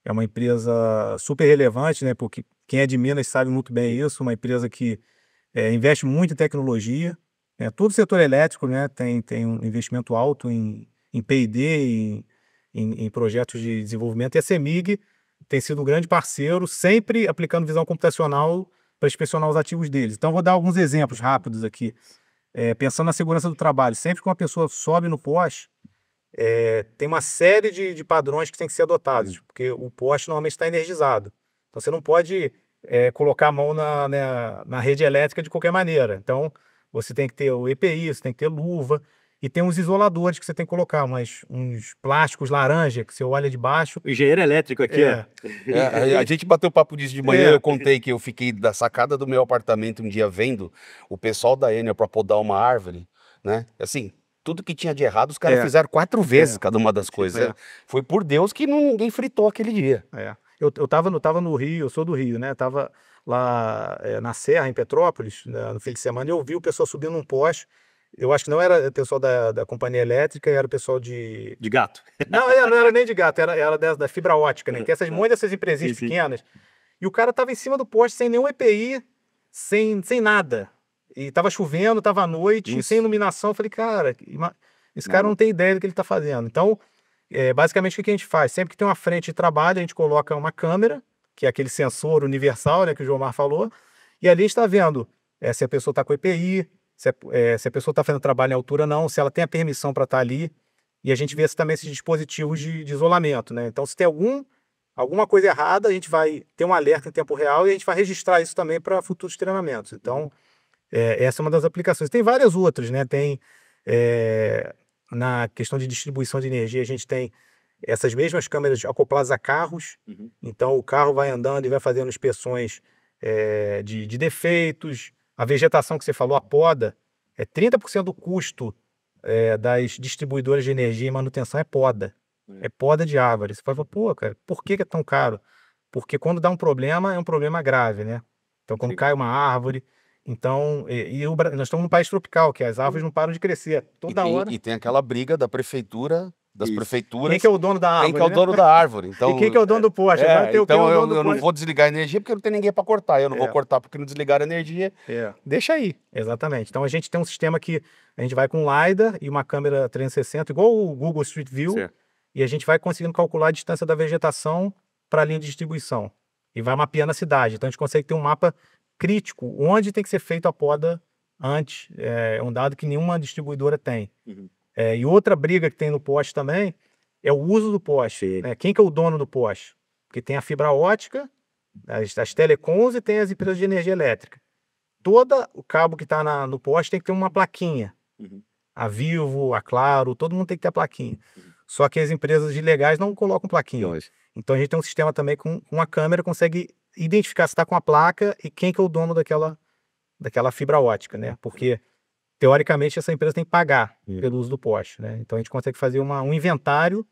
Speaker 3: é uma empresa super relevante, né? Porque quem é de Minas sabe muito bem isso, uma empresa que investe muito em tecnologia. Todo o setor elétrico, né, tem um investimento alto em P&D, em projetos de desenvolvimento, e a CEMIG tem sido um grande parceiro, sempre aplicando visão computacional para inspecionar os ativos deles. Então, vou dar alguns exemplos rápidos aqui. Pensando na segurança do trabalho, sempre que uma pessoa sobe no poste, tem uma série de padrões que tem que ser adotados, porque o poste normalmente está energizado. Então, você não pode colocar a mão na rede elétrica de qualquer maneira. Então, você tem que ter o EPI, você tem que ter luva, e tem uns isoladores que você tem que colocar, uns plásticos laranja que você olha de baixo.
Speaker 1: O engenheiro elétrico aqui,
Speaker 2: a gente bateu papo disso de manhã, eu contei que eu fiquei da sacada do meu apartamento um dia vendo o pessoal da Enel para podar uma árvore, né? Assim, tudo que tinha de errado, os caras fizeram 4 vezes cada uma das coisas. Foi por Deus que ninguém fritou aquele dia.
Speaker 3: Eu tava no Rio, eu sou do Rio, né? Tava lá na Serra, em Petrópolis, no fim de semana, e eu vi o pessoal subindo num poste. Eu acho que não era o pessoal da companhia elétrica, era o pessoal de
Speaker 1: gato.
Speaker 3: Não era nem de gato, era da fibra ótica, né? Tem muitas dessas empresinhas pequenas. E o cara tava em cima do poste sem nenhum EPI, sem nada. E tava chovendo, tava à noite, sem iluminação. Eu falei, cara, esse cara não tem ideia do que ele tá fazendo. Então, basicamente, o que a gente faz? Sempre que tem uma frente de trabalho, a gente coloca uma câmera, que é aquele sensor universal, né, que o Jomar falou, e ali a gente está vendo se a pessoa está com EPI, se a pessoa está fazendo trabalho em altura ou não, se ela tem a permissão para estar ali, e a gente vê também esses dispositivos de isolamento, né? Então, se tem alguma coisa errada, a gente vai ter um alerta em tempo real e a gente vai registrar isso também para futuros treinamentos. Então, essa é uma das aplicações. Tem várias outras, né? Tem, na questão de distribuição de energia, a gente tem essas mesmas câmeras acopladas a carros. Então, o carro vai andando e vai fazendo inspeções de defeitos. A vegetação que você falou, a poda, 30% do custo das distribuidoras de energia e manutenção é poda. É poda de árvore. Você fala, pô, cara, por que é tão caro? Porque quando dá um problema, é um problema grave, né? Então, quando cai uma árvore... Então, nós estamos num país tropical, que as árvores não param de crescer. Toda hora...
Speaker 2: E tem aquela briga da prefeitura... das prefeituras.
Speaker 3: Quem que é o dono da árvore?
Speaker 2: Quem que é o dono da árvore? Então,
Speaker 3: e quem que é o dono do poste?
Speaker 2: Então eu não vou desligar a energia porque não tem ninguém para cortar. Eu não vou cortar porque não desligar a energia. Deixa aí.
Speaker 3: Exatamente. Então a gente tem um sistema que a gente vai com um LiDAR e uma câmera 360, igual o Google Street View, e a gente vai conseguindo calcular a distância da vegetação para a linha de distribuição. E vai mapeando a cidade. Então a gente consegue ter um mapa crítico, onde tem que ser feita a poda antes. É um dado que nenhuma distribuidora tem. E outra briga que tem no poste também é o uso do poste. Né? Quem que é o dono do poste? Porque tem a fibra ótica, as telecoms e tem as empresas de energia elétrica. Todo o cabo que está no poste tem que ter uma plaquinha. A Vivo, a Claro, todo mundo tem que ter a plaquinha. Só que as empresas ilegais não colocam plaquinha. Então a gente tem um sistema também com uma câmera, consegue identificar se está com a placa e quem que é o dono daquela fibra ótica, né? Porque, teoricamente, essa empresa tem que pagar pelo uso do poste, né? Então a gente consegue fazer um inventário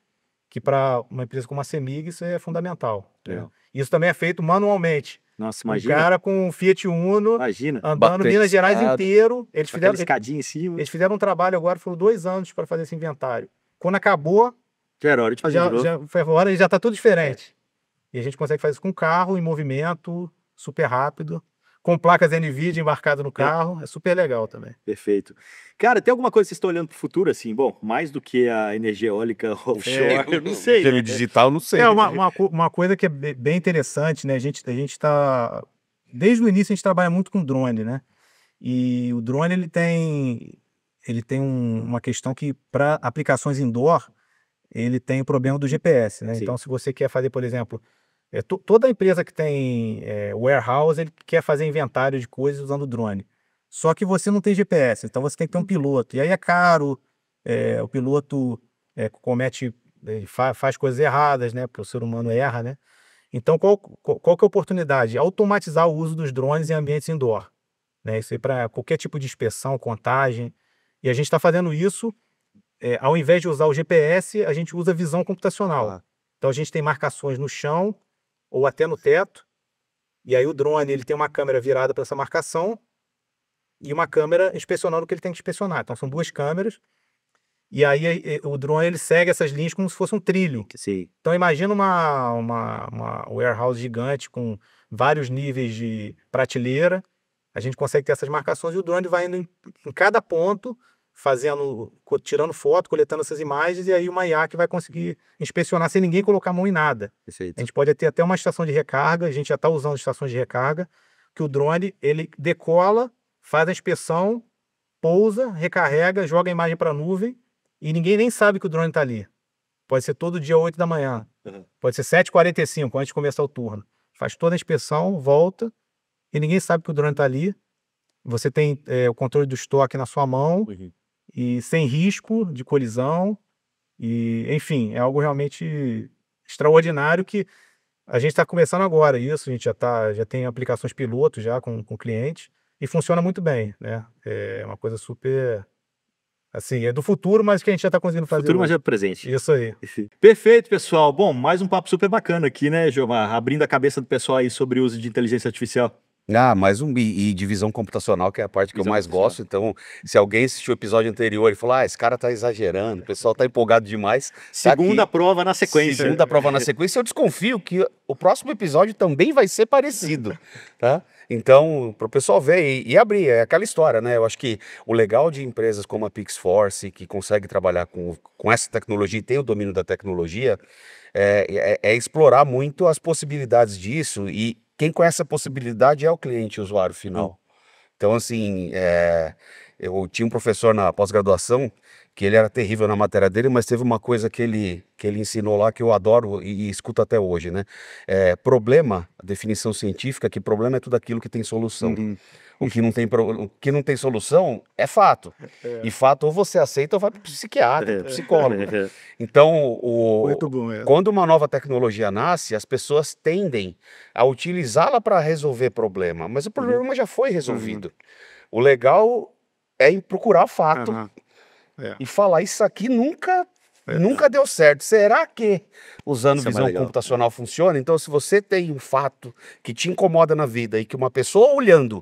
Speaker 3: que para uma empresa como a CEMIG isso é fundamental. Né? Isso também é feito manualmente.
Speaker 1: Nossa, imagina.
Speaker 3: Um cara com um Fiat Uno, andando Minas Gerais inteiro. Eles fizeram um trabalho agora, foram 2 anos para fazer esse inventário. Quando acabou,
Speaker 1: já era hora de fazer de novo.
Speaker 3: Já foi hora e já está tudo diferente. E a gente consegue fazer isso com carro, em movimento, super rápido, com placas NVIDIA embarcadas no carro, é super legal também.
Speaker 1: Perfeito. Cara, tem alguma coisa que vocês estão olhando para o futuro, assim, bom, mais do que a energia eólica offshore, eu não sei,
Speaker 2: né? Digital, não sei.
Speaker 3: Uma coisa que é bem interessante, né? A gente está, desde o início a gente trabalha muito com drone, né? E o drone, ele tem uma questão que, para aplicações indoor, ele tem o problema do GPS, né? Então, se você quer fazer, por exemplo, toda empresa que tem warehouse, ele quer fazer inventário de coisas usando drone. Só que você não tem GPS, então você tem que ter um piloto. E aí é caro, o piloto faz coisas erradas, né? Porque o ser humano erra, né? Então, qual que é a oportunidade? Automatizar o uso dos drones em ambientes indoor. Né? Isso aí para qualquer tipo de inspeção, contagem. E a gente está fazendo isso, ao invés de usar o GPS, a gente usa visão computacional. Então, a gente tem marcações no chão ou até no teto. E aí o drone ele tem uma câmera virada para essa marcação e uma câmera inspecionando o que ele tem que inspecionar. Então, são 2 câmeras. E aí o drone ele segue essas linhas como se fosse um trilho. Então, imagina uma warehouse gigante com vários níveis de prateleira. A gente consegue ter essas marcações e o drone vai indo em cada ponto, tirando foto, coletando essas imagens, e aí uma IA que vai conseguir inspecionar sem ninguém colocar a mão em nada. A gente pode ter até uma estação de recarga, a gente já está usando estações de recarga, que o drone ele decola, faz a inspeção, pousa, recarrega, joga a imagem para a nuvem, e ninguém nem sabe que o drone está ali. Pode ser todo dia 8 da manhã, pode ser 7h45, antes de começar o turno. Faz toda a inspeção, volta, e ninguém sabe que o drone está ali. Você tem o controle do estoque na sua mão, e sem risco de colisão. E, enfim, é algo realmente extraordinário que a gente está começando agora. Isso, a gente já tem aplicações piloto já com clientes e funciona muito bem, né? É uma coisa super... Assim, é do futuro, mas que a gente já está conseguindo fazer.
Speaker 1: Futuro, mas é presente.
Speaker 3: Isso aí.
Speaker 1: Perfeito, pessoal. Bom, mais um papo super bacana aqui, né, Gilmar? Abrindo a cabeça do pessoal aí sobre o uso de inteligência artificial.
Speaker 2: Mais e divisão computacional, que é a parte que eu mais gosto. Então, se alguém assistiu o episódio anterior e falou, esse cara tá exagerando, o pessoal tá empolgado demais.
Speaker 1: Segunda prova na sequência.
Speaker 2: Segunda prova na sequência. Eu desconfio que o próximo episódio também vai ser parecido, tá? Então, para o pessoal ver e abrir, é aquela história, né? Eu acho que o legal de empresas como a PixForce, que consegue trabalhar com essa tecnologia e tem o domínio da tecnologia, é explorar muito as possibilidades disso, e quem conhece a possibilidade é o cliente, o usuário final. Então, assim, eu tinha um professor na pós-graduação que ele era terrível na matéria dele, mas teve uma coisa que ele ensinou lá que eu adoro e escuto até hoje, né? Problema, a definição científica, que problema é tudo aquilo que tem solução. O que não tem solução é fato. E fato ou você aceita ou vai para o psiquiatra, para o psicólogo. Então, quando uma nova tecnologia nasce, as pessoas tendem a utilizá-la para resolver problema, mas o problema já foi resolvido. O legal é procurar fato e falar, isso aqui nunca deu certo. Será que usando visão computacional funciona? Então, se você tem um fato que te incomoda na vida e que uma pessoa olhando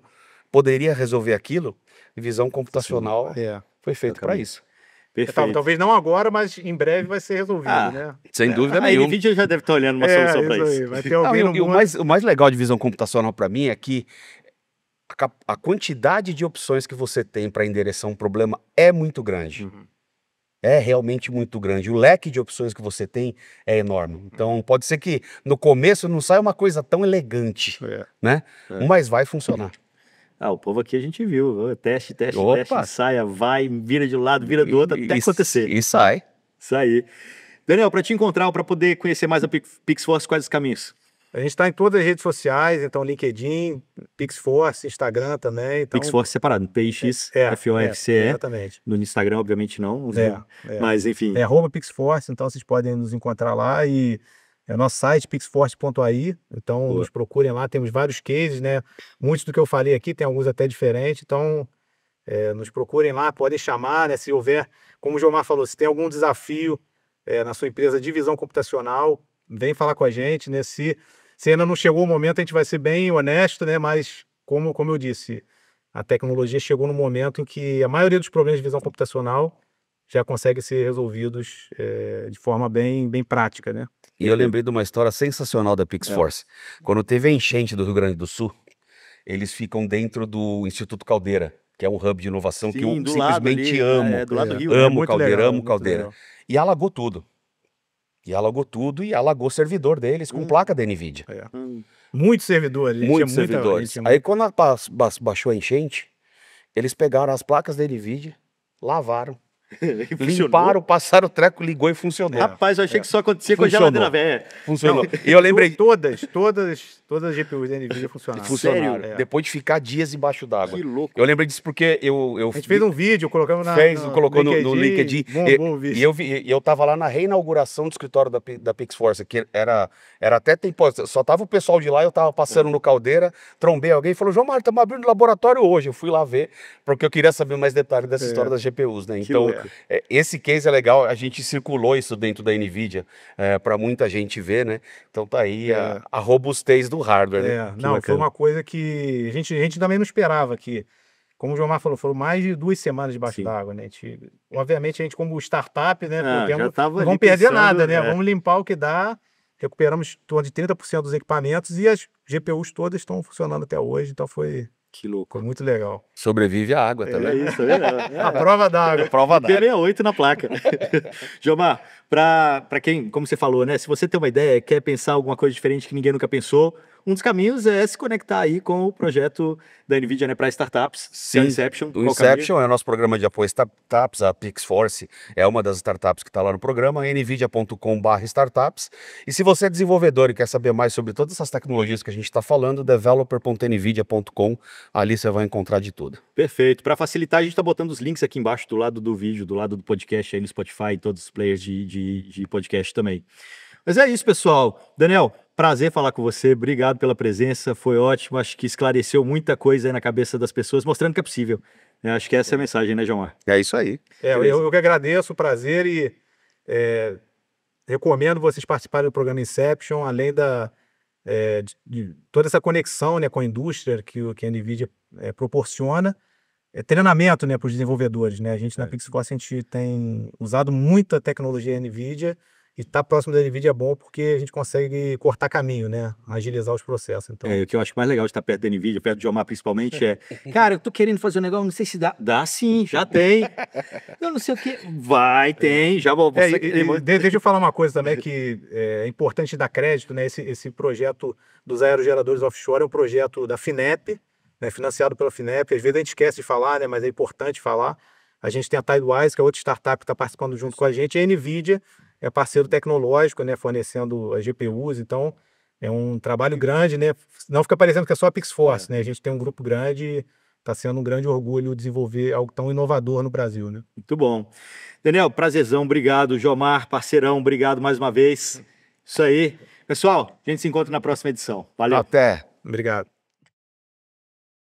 Speaker 2: poderia resolver aquilo, visão computacional foi feito para isso.
Speaker 1: Perfeito.
Speaker 3: Talvez não agora, mas em breve vai ser resolvido, né?
Speaker 2: Sem dúvida nenhuma.
Speaker 1: A NVIDIA já deve estar olhando uma solução para isso.
Speaker 3: Aí, vai ter alguém no mundo...
Speaker 2: o mais legal de visão computacional para mim é que a quantidade de opções que você tem para endereçar um problema é muito grande. é realmente muito grande. O leque de opções que você tem é enorme. Então, pode ser que no começo não saia uma coisa tão elegante, né? Mas vai funcionar.
Speaker 1: O povo aqui a gente viu, teste,
Speaker 2: Opa!
Speaker 1: saia, vai, vira de um lado, vira do outro, até acontecer.
Speaker 2: E sai.
Speaker 1: Isso aí. Daniel, para te encontrar, para poder conhecer mais a PixForce, quais os caminhos?
Speaker 3: A gente está em todas as redes sociais, então LinkedIn, PixForce, Instagram também. Então...
Speaker 1: PixForce separado, PixForce.
Speaker 3: Exatamente.
Speaker 1: No Instagram, obviamente, não. Mas, enfim.
Speaker 3: @PixForce, então vocês podem nos encontrar lá e é nosso site, pixforce.ai. Então, nos procurem lá, temos vários cases, né? Muitos do que eu falei aqui, tem alguns até diferentes. Então, nos procurem lá, podem chamar, né? Se houver, como o Jomar falou, se tem algum desafio na sua empresa de visão computacional, vem falar com a gente, né? Se ainda não chegou o momento, a gente vai ser bem honesto, né? Mas, como eu disse, a tecnologia chegou no momento em que a maioria dos problemas de visão computacional já conseguem ser resolvidos de forma bem prática, né?
Speaker 2: E eu lembrei de uma história sensacional da PixForce. Quando teve a enchente do Rio Grande do Sul, eles ficam dentro do Instituto Caldeira, que é um hub de inovação que eu simplesmente amo.
Speaker 1: Do lado do Rio.
Speaker 2: Amo Caldeira, amo Caldeira. E alagou tudo. E alagou o servidor deles com placa da NVIDIA.
Speaker 3: Muitos servidores.
Speaker 2: Muitos servidores. Aí quando baixou a enchente, eles pegaram as placas da NVIDIA, lavaram, limparam, passaram o treco, ligou e funcionou.
Speaker 1: Rapaz, eu achei que só acontecia com a geladeira velha.
Speaker 2: Funcionou. E eu lembrei...
Speaker 3: Todas as GPUs da NVIDIA funcionaram.
Speaker 2: Sério? Depois de ficar dias embaixo d'água.
Speaker 1: Que louco.
Speaker 2: Eu lembrei disso porque a
Speaker 3: gente fez um vídeo, colocamos
Speaker 2: colocou no LinkedIn.
Speaker 3: Bom
Speaker 2: vídeo. E eu tava lá na reinauguração do escritório da PixForce, que era até tempo, só tava o pessoal de lá, eu tava passando no Caldeira, trombei alguém e falou, João Mário, estamos abrindo laboratório hoje. Eu fui lá ver, porque eu queria saber mais detalhes dessa história das GPUs, né? Então, esse case é legal, a gente circulou isso dentro da NVIDIA para muita gente ver, né? Então tá aí a robustez do hardware, né?
Speaker 3: Não, foi uma coisa que a gente também não esperava que, como o Jomar falou, foram mais de 2 semanas debaixo d'água, né? Obviamente, a gente como startup, né? Não vamos perder nada, né? Vamos limpar o que dá. Recuperamos em torno de 30% dos equipamentos e as GPUs todas estão funcionando até hoje, então foi...
Speaker 1: Que louco.
Speaker 3: Foi muito legal.
Speaker 2: Sobrevive a água também.
Speaker 1: É isso, tá vendo?
Speaker 3: A prova d'água.
Speaker 2: Prova d'água.
Speaker 1: P68 na placa. Jomar, para quem, como você falou, né? Se você tem uma ideia, quer pensar alguma coisa diferente que ninguém nunca pensou, um dos caminhos é se conectar aí com o projeto da NVIDIA, né, para startups.
Speaker 2: Sim,
Speaker 1: o Inception.
Speaker 2: O Inception é o nosso programa de apoio a startups, a PixForce é uma das startups que está lá no programa, nvidia.com/startups. E se você é desenvolvedor e quer saber mais sobre todas essas tecnologias que a gente está falando, developer.nvidia.com, ali você vai encontrar de tudo.
Speaker 1: Perfeito. Para facilitar, a gente está botando os links aqui embaixo do lado do vídeo, do lado do podcast aí no Spotify e todos os players de podcast também. Mas é isso, pessoal. Daniel, prazer falar com você. Obrigado pela presença. Foi ótimo. Acho que esclareceu muita coisa aí na cabeça das pessoas, mostrando que é possível. Acho que essa é a mensagem, né, João?
Speaker 2: É isso aí.
Speaker 3: Eu que agradeço o prazer e recomendo vocês participarem do programa Inception, além de toda essa conexão, né, com a indústria que a NVIDIA proporciona. Treinamento, né, para os desenvolvedores, né? A gente na PixForce, a gente tem usado muita tecnologia NVIDIA e estar próximo da NVIDIA é bom porque a gente consegue cortar caminho, né? Agilizar os processos. Então...
Speaker 1: o que eu acho mais legal de estar perto da NVIDIA, perto do Jomar principalmente, cara, eu tô querendo fazer um negócio, não sei se dá. Dá sim, já tem. Eu não sei o que. Tem, já vou.
Speaker 3: Deixa eu falar uma coisa também que é importante dar crédito, né? Esse projeto dos aerogeradores offshore é um projeto da FINEP, né, financiado pela FINEP. Às vezes a gente esquece de falar, né, mas é importante falar. A gente tem a Tidewise, que é outra startup que está participando junto com a gente, e a NVIDIA é parceiro tecnológico, né, fornecendo as GPUs. Então, é um trabalho grande, né? Não fica parecendo que é só a PixForce, né? A gente tem um grupo grande e está sendo um grande orgulho desenvolver algo tão inovador no Brasil, né?
Speaker 1: Muito bom. Daniel, prazerzão, obrigado. Jomar, parceirão, obrigado mais uma vez. Isso aí. Pessoal, a gente se encontra na próxima edição. Valeu.
Speaker 2: Até.
Speaker 3: Obrigado.